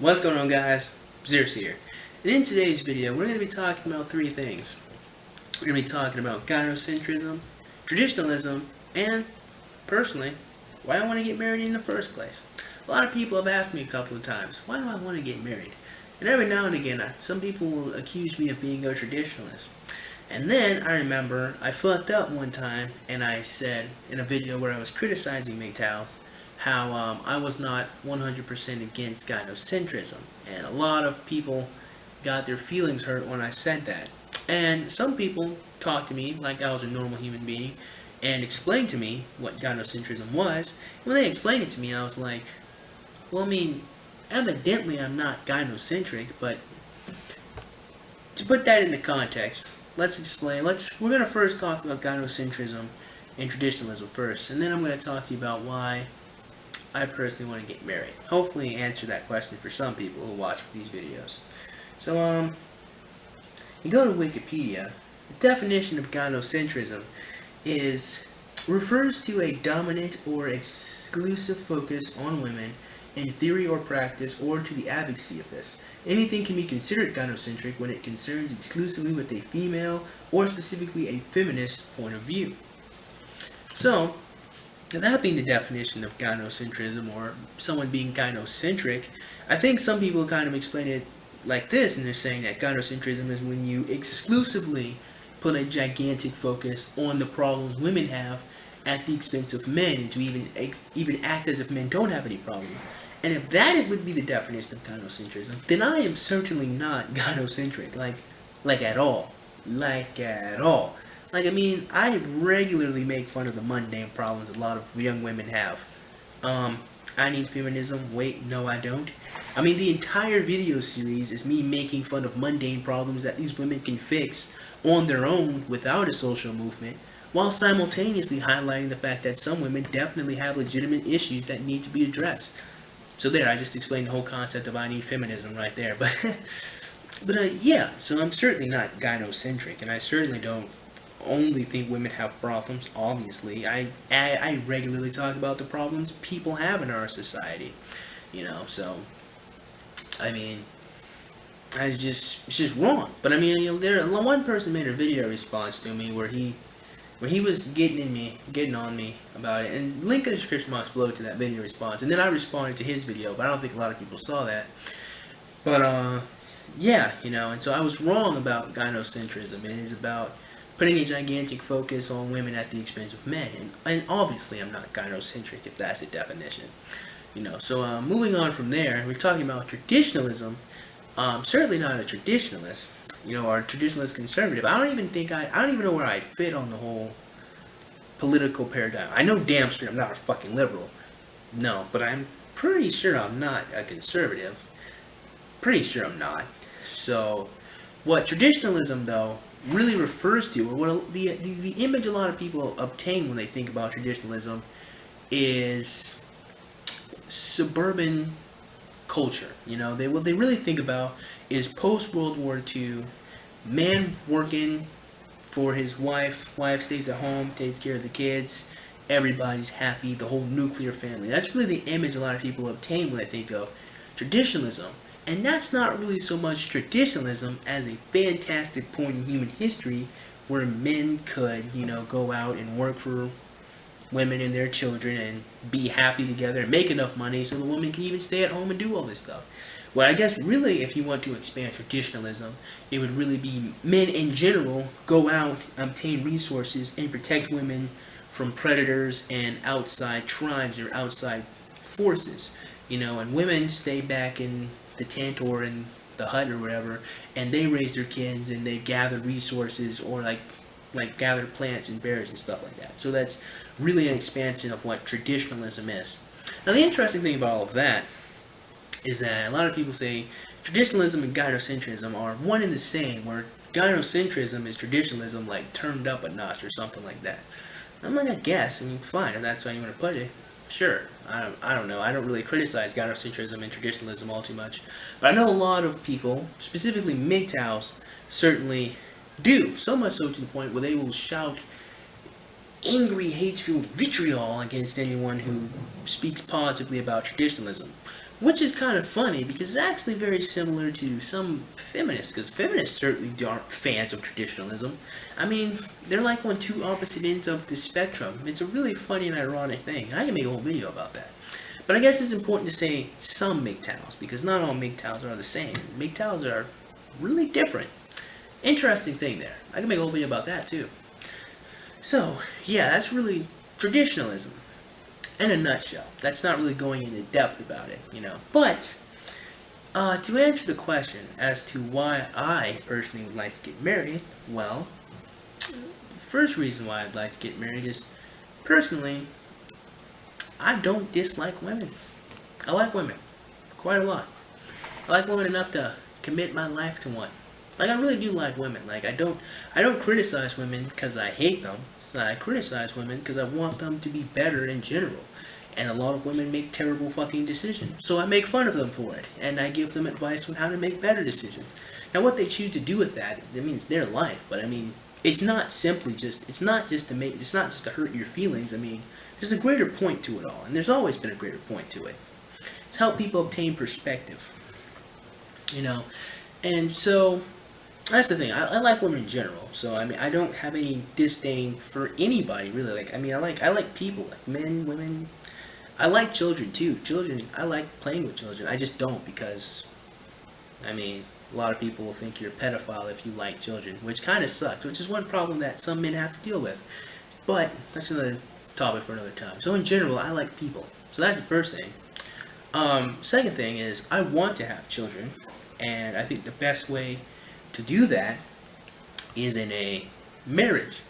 What's going on, guys? BASSFZz here. And in today's video, we're going to be talking about three things. We're going to be talking about gynocentrism, traditionalism, and, personally, why I want to get married in the first place. A lot of people have asked me a couple of times, why do I want to get married? And every now and again, some people will accuse me of being a traditionalist. And then I remember I fucked up one time and I said in a video where I was criticizing MGTOWs how I was not 100% against gynocentrism. And a lot of people got their feelings hurt when I said that. And some people talked to me like I was a normal human being and explained to me what gynocentrism was. When they explained it to me, I was like, well, I mean, evidently I'm not gynocentric, but to put that into context, let's explain. We're going to first talk about gynocentrism and traditionalism first, and then I'm going to talk to you about why I personally want to get married. Hopefully answer that question for some people who watch these videos. So, you go to Wikipedia. The definition of gynocentrism refers to a dominant or exclusive focus on women in theory or practice, or to the advocacy of this. Anything can be considered gynocentric when it concerns exclusively with a female or specifically a feminist point of view. So, that being the definition of gynocentrism, or someone being gynocentric, I think some people kind of explain it like this, and they're saying that gynocentrism is when you exclusively put a gigantic focus on the problems women have at the expense of men, and to even act as if men don't have any problems. And if that would be the definition of gynocentrism, then I am certainly not gynocentric, like at all. Like, I mean, I regularly make fun of the mundane problems a lot of young women have. I need feminism. Wait, no I don't. I mean, the entire video series is me making fun of mundane problems that these women can fix on their own without a social movement, while simultaneously highlighting the fact that some women definitely have legitimate issues that need to be addressed. So there, I just explained the whole concept of I need feminism right there. But yeah, so I'm certainly not gynocentric, and I certainly don't only think women have problems. Obviously, I regularly talk about the problems people have in our society, you know. So I mean, it's just wrong. But I mean, you know, one person made a video response to me where he was getting on me about it, and link in the description box below to that video response. And then I responded to his video, but I don't think a lot of people saw that. But yeah, you know, and so I was wrong about gynocentrism. It is about putting a gigantic focus on women at the expense of men, and obviously I'm not gynocentric if that's the definition, you know. So moving on from there, we're talking about traditionalism. Certainly not a traditionalist, you know, or a traditionalist conservative. I don't even know where I fit on the whole political paradigm. I know damn sure I'm not a fucking liberal, no, but I'm pretty sure I'm not a conservative. Pretty sure I'm not. So, what traditionalism though really refers to, or what the image a lot of people obtain when they think about traditionalism, is suburban culture. You know, what they really think about is post World War II, man working for his wife stays at home, takes care of the kids, everybody's happy, the whole nuclear family. That's really the image a lot of people obtain when they think of traditionalism. And that's not really so much traditionalism as a fantastic point in human history where men could, you know, go out and work for women and their children and be happy together and make enough money so the woman can even stay at home and do all this stuff. Well, I guess really if you want to expand traditionalism, it would really be men in general go out, obtain resources, and protect women from predators and outside tribes or outside forces. You know, and women stay back in the tent or in the hut or whatever, and they raise their kids and they gather resources, or like gather plants and berries and stuff like that. So that's really an expansion of what traditionalism is. Now, the interesting thing about all of that is that a lot of people say traditionalism and gynocentrism are one and the same, where gynocentrism is traditionalism like turned up a notch or something like that. I'm like, I guess, I mean, fine, if that's how you want to put it. Sure, I don't know. I don't really criticize gynocentrism and traditionalism all too much, but I know a lot of people, specifically MGTOWs, certainly do. So much so to the point where they will shout angry, hate-filled vitriol against anyone who speaks positively about traditionalism. Which is kind of funny because it's actually very similar to some feminists, because feminists certainly aren't fans of traditionalism. I mean, they're like on two opposite ends of the spectrum. It's a really funny and ironic thing. I can make a whole video about that. But I guess it's important to say some MGTOWs, because not all MGTOWs are the same. MGTOWs are really different. Interesting thing there. I can make a whole video about that too. So, yeah, that's really traditionalism. In a nutshell. That's not really going into depth about it, you know. But, to answer the question as to why I personally would like to get married, well, the first reason why I'd like to get married is, personally, I don't dislike women. I like women. Quite a lot. I like women enough to commit my life to one. Like, I really do like women. Like, I don't criticize women because I hate them. I criticize women because I want them to be better in general. And a lot of women make terrible fucking decisions. So I make fun of them for it. And I give them advice on how to make better decisions. Now what they choose to do with that, I mean, it's their life. But I mean, it's not just to hurt your feelings. I mean, there's a greater point to it all. And there's always been a greater point to it. It's help people obtain perspective. You know? And so, that's the thing. I like women in general, so I mean I don't have any disdain for anybody really. Like I mean I like people, like men, women. I like children too. Children, I like playing with children. I just don't because, I mean, a lot of people will think you're a pedophile if you like children, which kind of sucks. Which is one problem that some men have to deal with. But that's another topic for another time. So in general, I like people. So that's the first thing. Second thing is I want to have children, and I think the best way to do that is in a marriage,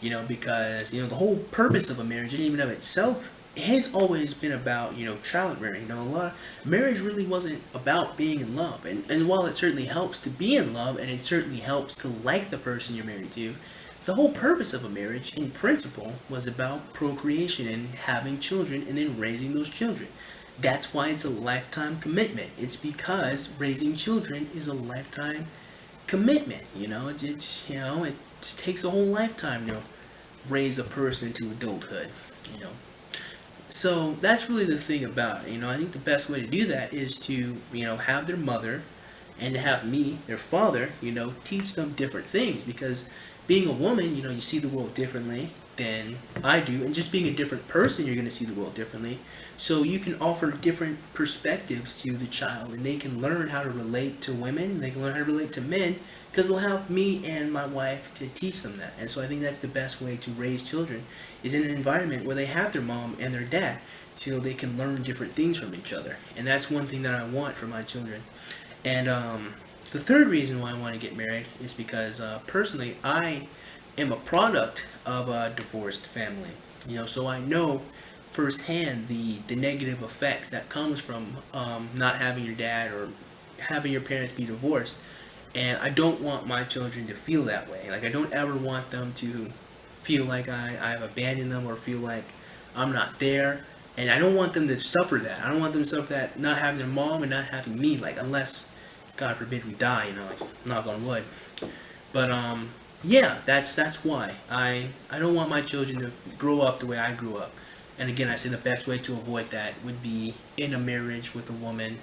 you know, because, you know, the whole purpose of a marriage, and even of itself, has always been about, you know, child rearing. You know, marriage really wasn't about being in love, and while it certainly helps to be in love, and it certainly helps to like the person you're married to, the whole purpose of a marriage, in principle, was about procreation and having children and then raising those children. That's why it's a lifetime commitment. It's because raising children is a lifetime commitment, you know. It's you know, it just takes a whole lifetime to raise a person into adulthood, you know. So that's really the thing about it, you know. I think the best way to do that is to, you know, have their mother and to have me, their father, you know, teach them different things, because being a woman, you know, you see the world differently than I do, and just being a different person, you're going to see the world differently. So you can offer different perspectives to the child, and they can learn how to relate to women, they can learn how to relate to men, because they'll have me and my wife to teach them that. And so I think that's the best way to raise children, is in an environment where they have their mom and their dad, so they can learn different things from each other. And that's one thing that I want for my children. And the third reason why I want to get married is because personally I am a product of a divorced family. You know, so I know firsthand the negative effects that comes from not having your dad or having your parents be divorced. And I don't want my children to feel that way. Like, I don't ever want them to feel like I've abandoned them or feel like I'm not there. And I don't want them to suffer that. I don't want them to suffer that, not having their mom and not having me, like, unless, God forbid, we die, you know, like, knock on wood. But, yeah, that's why. I don't want my children to grow up the way I grew up. And again, I say the best way to avoid that would be in a marriage with a woman,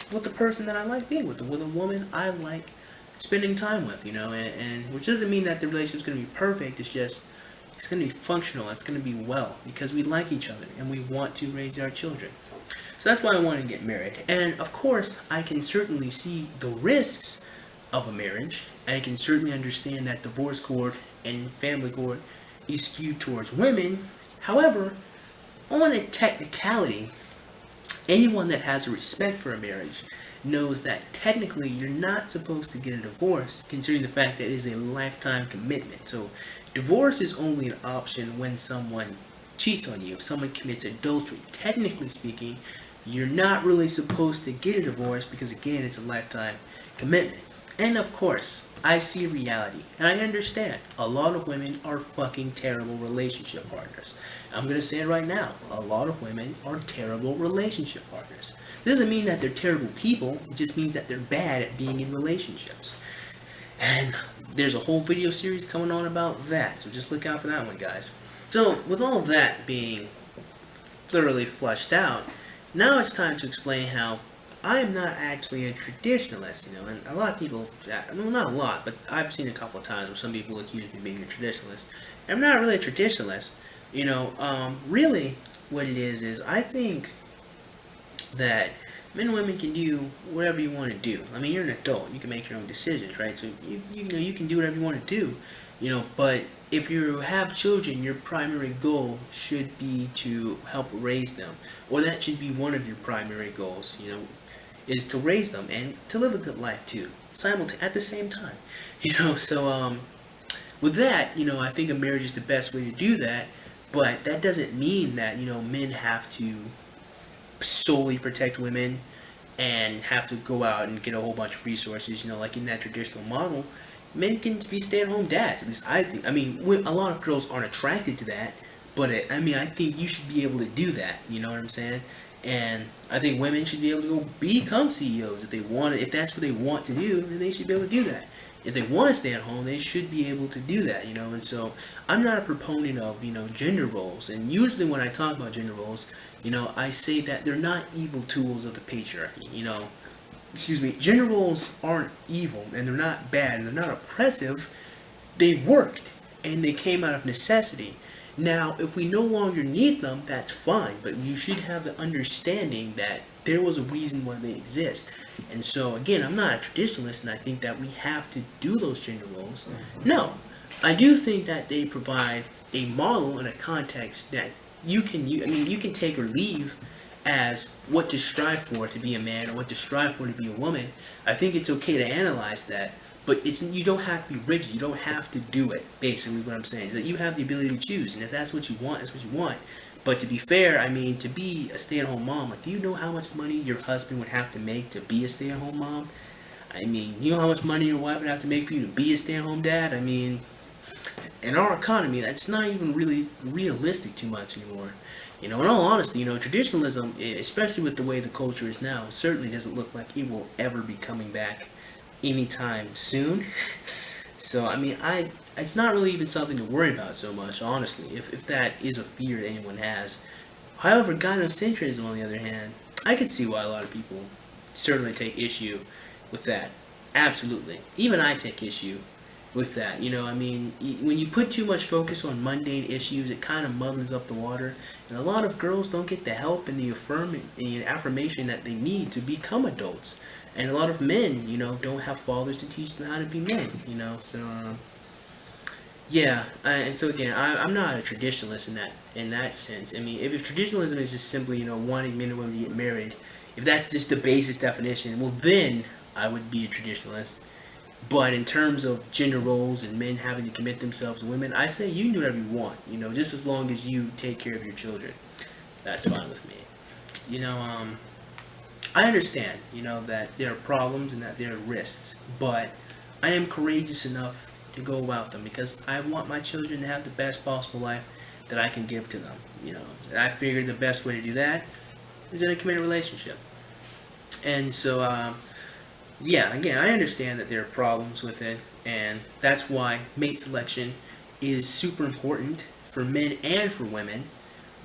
with the person that I like being with a woman I like spending time with, you know, and which doesn't mean that the relationship's going to be perfect. It's just, it's going to be functional, it's going to be well, because we like each other and we want to raise our children. So that's why I want to get married. And of course, I can certainly see the risks of a marriage. I can certainly understand that divorce court and family court is skewed towards women. However, on a technicality, anyone that has a respect for a marriage knows that technically you're not supposed to get a divorce, considering the fact that it is a lifetime commitment. So divorce is only an option when someone cheats on you, if someone commits adultery. Technically speaking, you're not really supposed to get a divorce because, again, it's a lifetime commitment. And of course, I see reality, and I understand a lot of women are fucking terrible relationship partners. I'm going to say it right now. A lot of women are terrible relationship partners. It doesn't mean that they're terrible people. It just means that they're bad at being in relationships. And there's a whole video series coming on about that, so just look out for that one, guys. So, with all of that being thoroughly flushed out, now it's time to explain how I am not actually a traditionalist, and a lot of people, well, not a lot, but I've seen a couple of times where some people accuse me of being a traditionalist. I'm not really a traditionalist, really what it is I think that men and women can do whatever you want to do. I mean, you're an adult, you can make your own decisions, right? So you can do whatever you want to do, but if you have children, your primary goal should be to help raise them, or that should be one of your primary goals, is to raise them and to live a good life too, at the same time, So with that, I think a marriage is the best way to do that, but that doesn't mean that men have to solely protect women and have to go out and get a whole bunch of resources, like in that traditional model. Men can be stay-at-home dads, at least I think. I mean, a lot of girls aren't attracted to that, but I think you should be able to do that, you know what I'm saying? And I think women should be able to go become CEOs if they want it. If that's what they want to do, then they should be able to do that. If they want to stay at home, they should be able to do that, And so I'm not a proponent of, gender roles. And usually when I talk about gender roles, I say that they're not evil tools of the patriarchy, Excuse me, gender roles aren't evil, and they're not bad, and they're not oppressive. They worked, and they came out of necessity. Now, if we no longer need them, that's fine, but you should have the understanding that there was a reason why they exist. And so, again, I'm not a traditionalist, and I think that we have to do those gender roles. No, I do think that they provide a model and a context that you can take or leave as what to strive for to be a man or what to strive for to be a woman. I think it's okay to analyze that, but you don't have to be rigid. You don't have to do it. Basically, what I'm saying is that you have the ability to choose, and if that's what you want, that's what you want. But to be fair, to be a stay-at-home mom, do you know how much money your husband would have to make to be a stay-at-home mom? You know how much money your wife would have to make for you to be a stay-at-home dad? In our economy, that's not even really realistic too much anymore. In all honesty, traditionalism, especially with the way the culture is now, certainly doesn't look like it will ever be coming back anytime soon. So, it's not really even something to worry about so much, honestly, if that is a fear that anyone has. However, Gynocentrism, on the other hand, I could see why a lot of people certainly take issue with that. Absolutely. Even I take issue with that. When you put too much focus on mundane issues, it kind of muddles up the water, and a lot of girls don't get the help and the affirmation that they need to become adults, and a lot of men, don't have fathers to teach them how to be men, so yeah, and so again, I'm not a traditionalist in that sense. If traditionalism is just simply, wanting men and women to get married, if that's just the basis definition, well then I would be a traditionalist. But in terms of gender roles and men having to commit themselves to women, I say you can do whatever you want, just as long as you take care of your children. That's fine with me. I understand, that there are problems and that there are risks, but I am courageous enough to go about them because I want my children to have the best possible life that I can give to them. I figured the best way to do that is in a committed relationship. And so, yeah, again, I understand that there are problems with it, and that's why mate selection is super important for men and for women,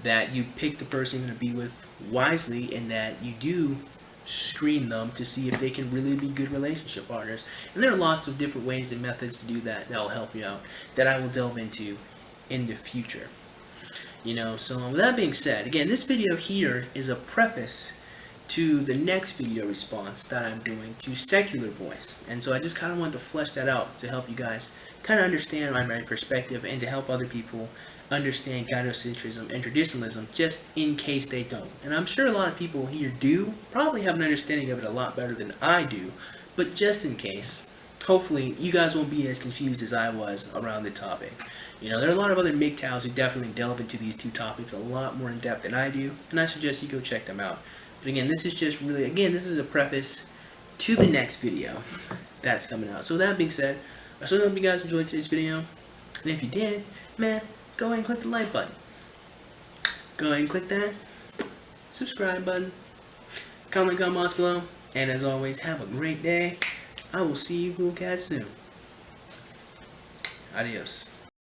that you pick the person you're going to be with wisely, and that you do screen them to see if they can really be good relationship partners. And there are lots of different ways and methods to do that will help you out, that I will delve into in the future. So with that being said, again, this video here is a preface to the next video response that I'm doing to secular voice. And so I just kind of wanted to flesh that out to help you guys kind of understand my perspective and to help other people understand gynocentrism and traditionalism, just in case they don't. And I'm sure a lot of people here do probably have an understanding of it a lot better than I do, but just in case, hopefully you guys won't be as confused as I was around the topic. There are a lot of other MGTOWs who definitely delve into these two topics a lot more in depth than I do, and I suggest you go check them out. But again, this is just really, this is a preface to the next video that's coming out. So with that being said, I certainly hope you guys enjoyed today's video. And if you did, man, go ahead and click the like button. Go ahead and click that subscribe button. Comment down below. And as always, have a great day. I will see you cool cats soon. Adios.